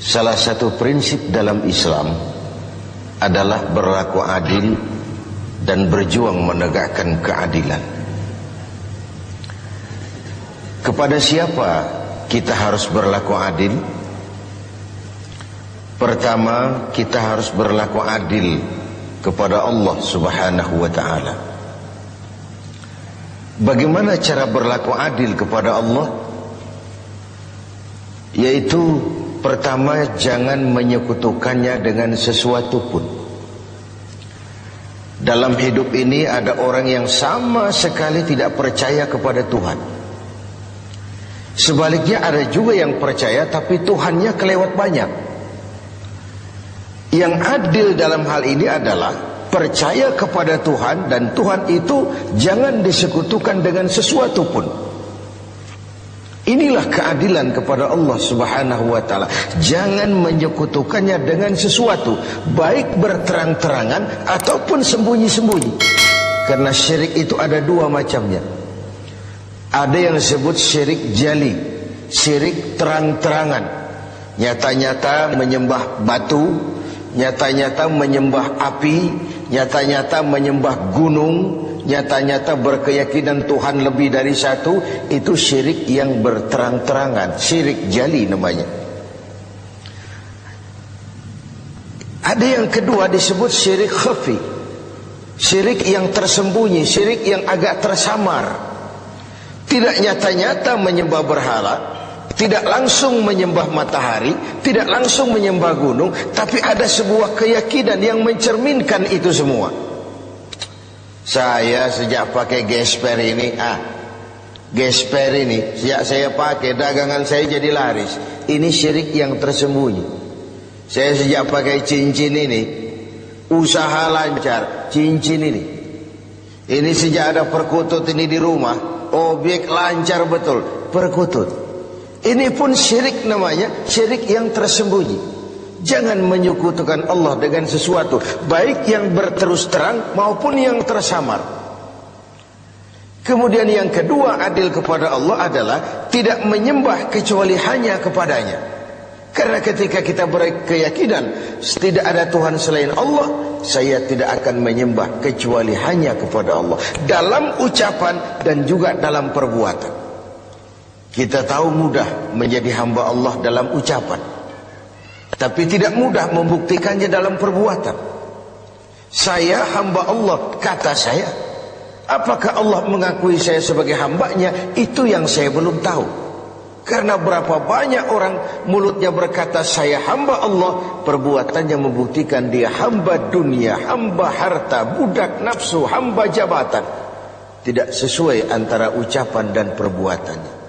Salah satu prinsip dalam Islam adalah berlaku adil dan berjuang menegakkan keadilan. Kepada siapa kita harus berlaku adil? Pertama, kita harus berlaku adil kepada Allah Subhanahu wa ta'ala. Bagaimana cara berlaku adil kepada Allah? Yaitu pertama, jangan menyekutukannya dengan sesuatu pun. Dalam hidup ini ada orang yang sama sekali tidak percaya kepada Tuhan. Sebaliknya ada juga yang percaya tapi Tuhannya kelewat banyak. Yang adil dalam hal ini adalah percaya kepada Tuhan, dan Tuhan itu jangan disekutukan dengan sesuatu pun. Inilah keadilan kepada Allah Subhanahu wa ta'ala. Jangan menyekutukannya dengan sesuatu, baik berterang-terangan ataupun sembunyi-sembunyi. Karena syirik itu ada dua macamnya. Ada yang disebut syirik jali, syirik terang-terangan. Nyata-nyata menyembah batu, nyata-nyata menyembah api, nyata-nyata menyembah gunung, nyata-nyata berkeyakinan Tuhan lebih dari satu. Itu syirik yang berterang-terangan, syirik jali namanya. Ada yang kedua disebut syirik khafi, syirik yang tersembunyi, syirik yang agak tersamar. Tidak nyata-nyata menyembah berhala, tidak langsung menyembah matahari, tidak langsung menyembah gunung, tapi ada sebuah keyakinan yang mencerminkan itu semua. Saya sejak pakai gesper ini, gesper ini sejak saya pakai, dagangan saya jadi laris. Ini syirik yang tersembunyi. Saya sejak pakai cincin ini, usaha lancar. Cincin ini sejak ada perkutut ini di rumah, objek lancar betul, perkutut. Ini pun syirik namanya, syirik yang tersembunyi. Jangan menyekutukan Allah dengan sesuatu, baik yang berterus terang maupun yang tersamar. Kemudian yang kedua, adil kepada Allah adalah tidak menyembah kecuali hanya kepadanya. Karena ketika kita berkeyakinan tidak ada Tuhan selain Allah, saya tidak akan menyembah kecuali hanya kepada Allah, dalam ucapan dan juga dalam perbuatan. Kita tahu mudah menjadi hamba Allah dalam ucapan, tapi tidak mudah membuktikannya dalam perbuatan. Saya hamba Allah, kata saya. Apakah Allah mengakui saya sebagai hambanya? Itu yang saya belum tahu. Karena berapa banyak orang mulutnya berkata saya hamba Allah, perbuatannya membuktikan dia hamba dunia, hamba harta, budak nafsu, hamba jabatan. Tidak sesuai antara ucapan dan perbuatannya.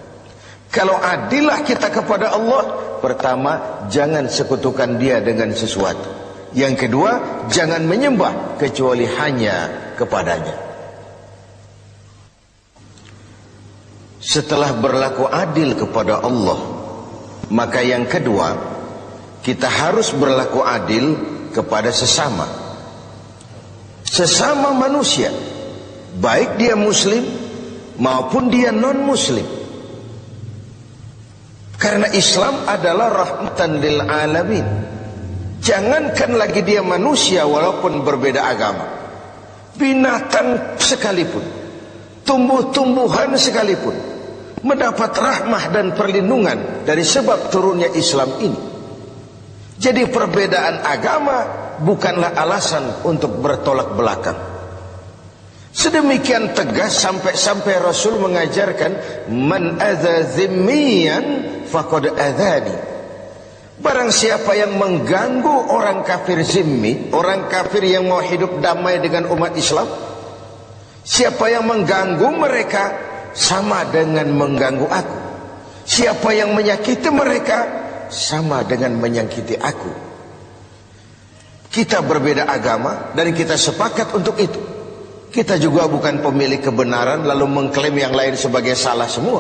Kalau adillah kita kepada Allah, pertama, jangan sekutukan dia dengan sesuatu. Yang kedua, jangan menyembah kecuali hanya kepadanya. Setelah berlaku adil kepada Allah, maka yang kedua, kita harus berlaku adil kepada sesama. Sesama manusia, baik dia muslim maupun dia non-muslim. Karena Islam adalah rahmatan lil alamin. Jangankan lagi dia manusia walaupun berbeda agama, binatang sekalipun, tumbuh-tumbuhan sekalipun mendapat rahmah dan perlindungan dari sebab turunnya Islam ini. Jadi perbedaan agama bukanlah alasan untuk bertolak belakang. Sedemikian tegas sampai Rasul mengajarkan, man adza zimmiyan faqad adzani. Barang siapa yang mengganggu orang kafir zimmi, orang kafir yang mau hidup damai dengan umat Islam, siapa yang mengganggu mereka sama dengan mengganggu aku. Siapa yang menyakiti mereka sama dengan menyakiti aku. Kita berbeda agama dan kita sepakat untuk itu. Kita juga bukan pemilik kebenaran lalu mengklaim yang lain sebagai salah semua.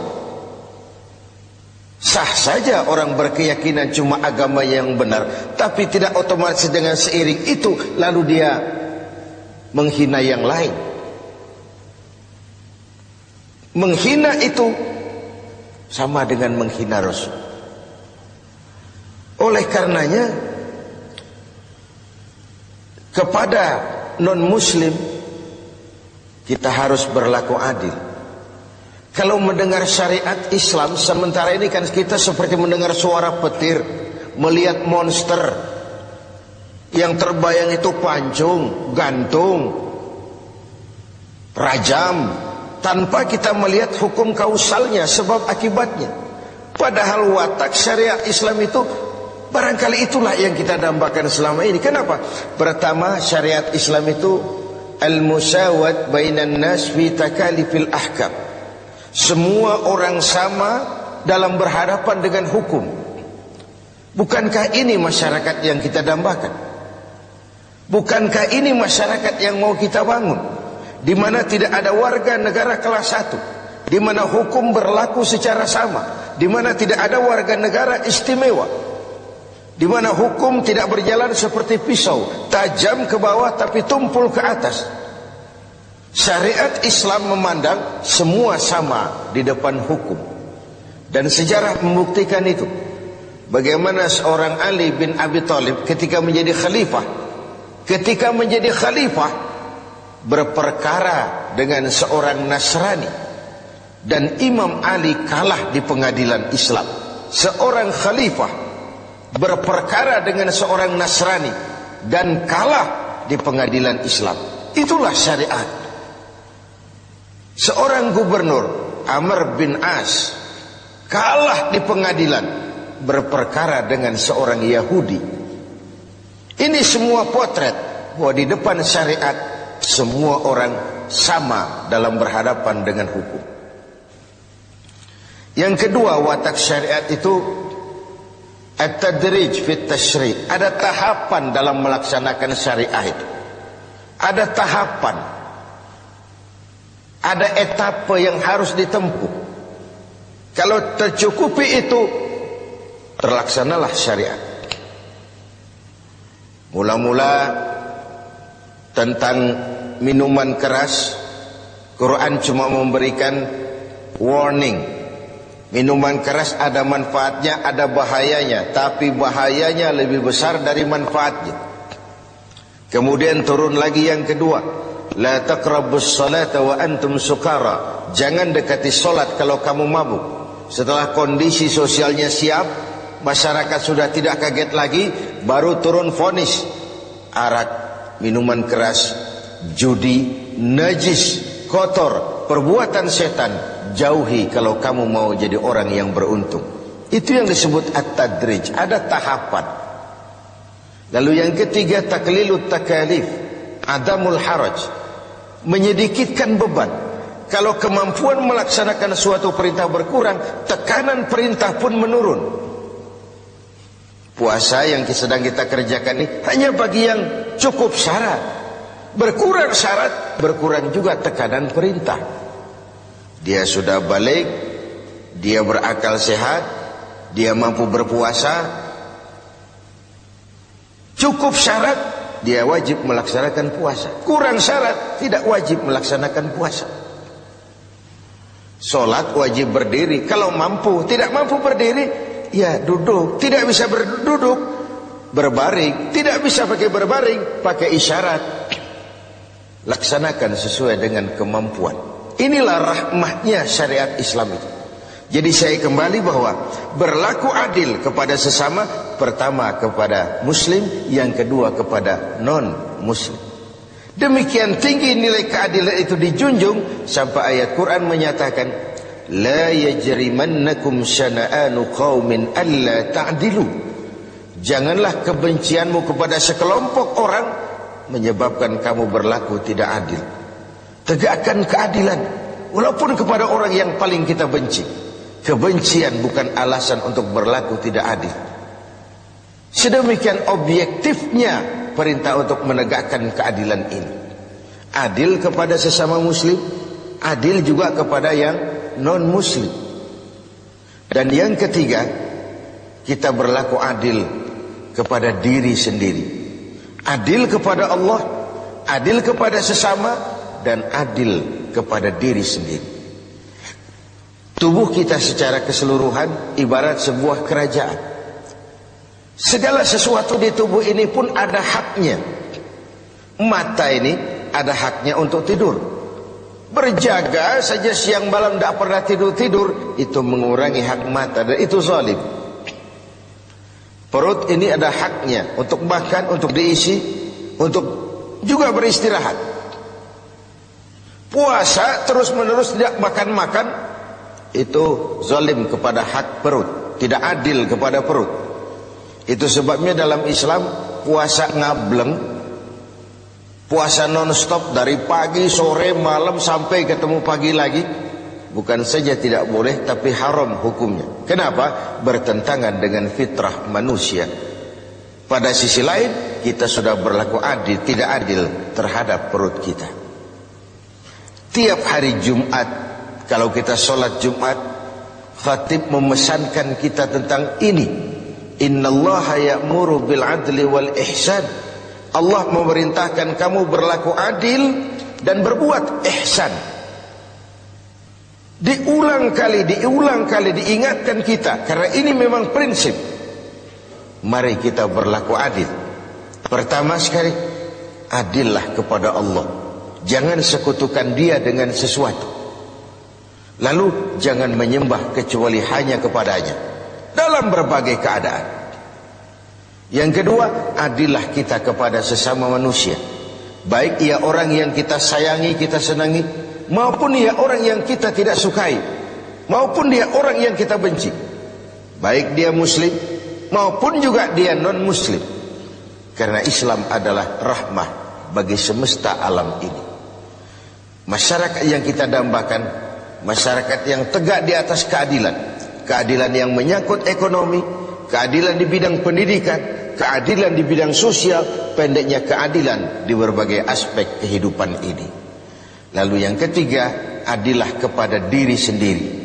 Sah saja orang berkeyakinan cuma agama yang benar, tapi tidak otomatis dengan seiring itu lalu dia menghina yang lain. Menghina itu sama dengan menghina Rasul. Oleh karenanya kepada non-muslim kita harus berlaku adil. Kalau mendengar syariat Islam, sementara ini kan kita seperti mendengar suara petir, melihat monster. Yang terbayang itu pancung, gantung, rajam, tanpa kita melihat hukum kausalnya, sebab akibatnya. Padahal watak syariat Islam itu barangkali itulah yang kita dambakan selama ini. Kenapa? Pertama, syariat Islam itu al-musawat bainan nas fi takalifil ahkam. Semua orang sama dalam berhadapan dengan hukum. Bukankah ini masyarakat yang kita dambakan? Bukankah ini masyarakat yang mau kita bangun? Di mana tidak ada warga negara kelas 1, di mana hukum berlaku secara sama, di mana tidak ada warga negara istimewa, di mana hukum tidak berjalan seperti pisau, tajam ke bawah tapi tumpul ke atas. Syariat Islam memandang semua sama di depan hukum. Dan sejarah membuktikan itu. Bagaimana seorang Ali bin Abi Thalib ketika menjadi khalifah berperkara dengan seorang Nasrani, dan Imam Ali kalah di pengadilan Islam. Seorang khalifah berperkara dengan seorang Nasrani dan kalah di pengadilan Islam. Itulah syariat. Seorang gubernur Amr bin As kalah di pengadilan berperkara dengan seorang Yahudi. Ini semua potret bahwa di depan syariat semua orang sama dalam berhadapan dengan hukum. Yang kedua, watak syariat itu at-tadrij fit tashri'. Ada tahapan dalam melaksanakan syariah itu. Ada tahapan. Ada etapa yang harus ditempuh. Kalau tercukupi itu, terlaksanalah syariat. Mula-mula tentang minuman keras, Quran cuma memberikan warning. Minuman keras ada manfaatnya, ada bahayanya, tapi bahayanya lebih besar dari manfaatnya. Kemudian turun lagi yang kedua, la taqrabus salata wa antum sukara. Jangan dekati solat kalau kamu mabuk. Setelah kondisi sosialnya siap, masyarakat sudah tidak kaget lagi, baru turun vonis. Arak, minuman keras, judi, najis, kotor, perbuatan setan, jauhi kalau kamu mau jadi orang yang beruntung. Itu yang disebut at-tadrij. Ada tahapan. Lalu yang ketiga, taklilut takalif, adamul haraj, menyedikitkan beban. Kalau kemampuan melaksanakan suatu perintah berkurang, tekanan perintah pun menurun. Puasa yang sedang kita kerjakan ini hanya bagi yang cukup syarat. Berkurang syarat, berkurang juga tekanan perintah. Dia sudah balik, dia berakal sehat, dia mampu berpuasa. Cukup syarat, dia wajib melaksanakan puasa. Kurang syarat, tidak wajib melaksanakan puasa. Solat wajib berdiri kalau mampu. Tidak mampu berdiri, ya duduk. Tidak bisa berduduk, berbaring. Tidak bisa pakai berbaring, pakai isyarat. Laksanakan sesuai dengan kemampuan. Inilah rahmatnya syariat Islam itu. Jadi saya kembali bahwa berlaku adil kepada sesama, pertama kepada muslim, yang kedua kepada non-muslim. Demikian tinggi nilai keadilan itu dijunjung sampai ayat Quran menyatakan, la yajrimannakum syana'anu qaumin alla ta'dilu. Janganlah kebencianmu kepada sekelompok orang menyebabkan kamu berlaku tidak adil. Tegakkan keadilan walaupun kepada orang yang paling kita benci. Kebencian bukan alasan untuk berlaku tidak adil. Sedemikian objektifnya perintah untuk menegakkan keadilan ini. Adil kepada sesama muslim, adil juga kepada yang non muslim. Dan yang ketiga, kita berlaku adil kepada diri sendiri. Adil kepada Allah, adil kepada sesama, dan adil kepada diri sendiri. Tubuh kita secara keseluruhan ibarat sebuah kerajaan. Segala sesuatu di tubuh ini pun ada haknya. Mata ini ada haknya untuk tidur. Berjaga saja siang malam tidak pernah tidur-tidur, itu mengurangi hak mata dan itu zalim. Perut ini ada haknya untuk makan, untuk diisi, untuk juga beristirahat. Puasa terus-menerus tidak makan-makan, itu zalim kepada hak perut, tidak adil kepada perut. Itu sebabnya dalam Islam puasa ngableng, puasa non-stop dari pagi, sore, malam sampai ketemu pagi lagi, bukan saja tidak boleh tapi haram hukumnya. Kenapa? Bertentangan dengan fitrah manusia. Pada sisi lain kita sudah berlaku adil, tidak adil terhadap perut kita. Tiap hari Jumat kalau kita sholat Jumat, khatib memesankan kita tentang ini. Innallaha ya'muru bil adli wal ihsan. Allah memerintahkan kamu berlaku adil dan berbuat ihsan. Diulang kali diingatkan kita, karena ini memang prinsip. Mari kita berlaku adil. Pertama sekali, adillah kepada Allah. Jangan sekutukan Dia dengan sesuatu. Lalu jangan menyembah kecuali hanya kepadanya dalam berbagai keadaan. Yang kedua, adillah kita kepada sesama manusia, baik ia orang yang kita sayangi, kita senangi, maupun dia orang yang kita tidak sukai, maupun dia orang yang kita benci, baik dia muslim maupun juga dia non muslim. Karena Islam adalah rahmah bagi semesta alam ini. Masyarakat yang kita dambakan, masyarakat yang tegak di atas keadilan, keadilan yang menyangkut ekonomi, keadilan di bidang pendidikan, keadilan di bidang sosial, pendeknya keadilan di berbagai aspek kehidupan ini. Lalu yang ketiga, adillah kepada diri sendiri.